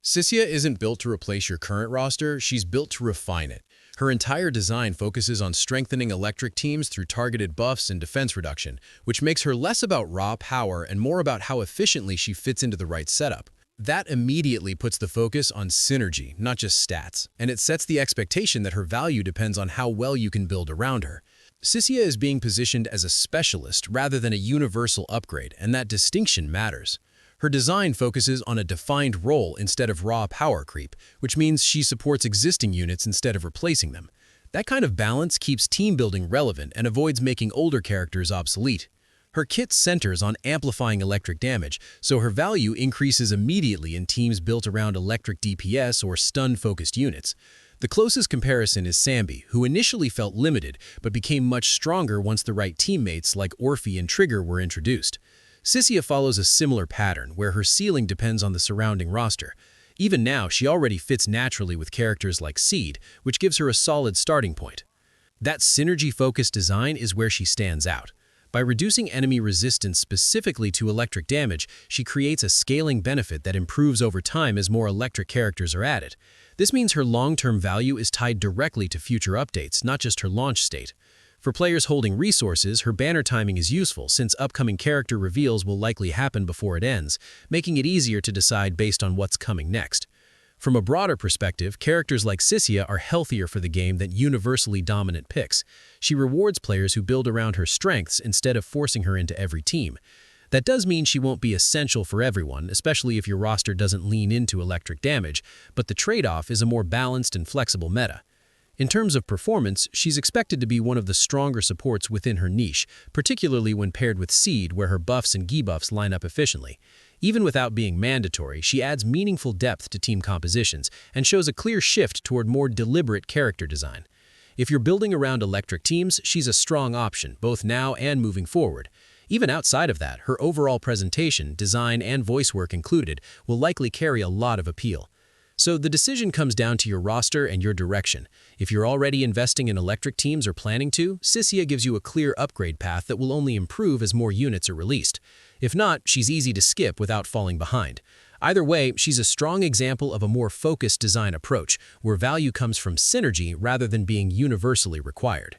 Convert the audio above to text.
Cissia isn't built to replace your current roster, she's built to refine it. Her entire design focuses on strengthening electric teams through targeted buffs and defense reduction, which makes her less about raw power and more about how efficiently she fits into the right setup. That immediately puts the focus on synergy, not just stats, and it sets the expectation that her value depends on how well you can build around her. Cissia is being positioned as a specialist rather than a universal upgrade, and that distinction matters. Her design focuses on a defined role instead of raw power creep, which means she supports existing units instead of replacing them. That kind of balance keeps team building relevant and avoids making older characters obsolete. Her kit centers on amplifying electric damage, so her value increases immediately in teams built around electric DPS or stun-focused units. The closest comparison is Sambi, who initially felt limited but became much stronger once the right teammates like Orphe and Trigger were introduced. Cissia follows a similar pattern, where her ceiling depends on the surrounding roster. Even now, she already fits naturally with characters like Seed, which gives her a solid starting point. That synergy-focused design is where she stands out. By reducing enemy resistance specifically to electric damage, she creates a scaling benefit that improves over time as more electric characters are added. This means her long-term value is tied directly to future updates, not just her launch state. For players holding resources, her banner timing is useful since upcoming character reveals will likely happen before it ends, making it easier to decide based on what's coming next. From a broader perspective, characters like Cissia are healthier for the game than universally dominant picks. She rewards players who build around her strengths instead of forcing her into every team. That does mean she won't be essential for everyone, especially if your roster doesn't lean into electric damage, but the trade-off is a more balanced and flexible meta. In terms of performance, she's expected to be one of the stronger supports within her niche, particularly when paired with Seed, where her buffs and debuffs line up efficiently. Even without being mandatory, she adds meaningful depth to team compositions and shows a clear shift toward more deliberate character design. If you're building around electric teams, she's a strong option, both now and moving forward. Even outside of that, her overall presentation, design, and voice work included, will likely carry a lot of appeal. So the decision comes down to your roster and your direction. If you're already investing in electric teams or planning to, Cissia gives you a clear upgrade path that will only improve as more units are released. If not, she's easy to skip without falling behind. Either way, she's a strong example of a more focused design approach, where value comes from synergy rather than being universally required.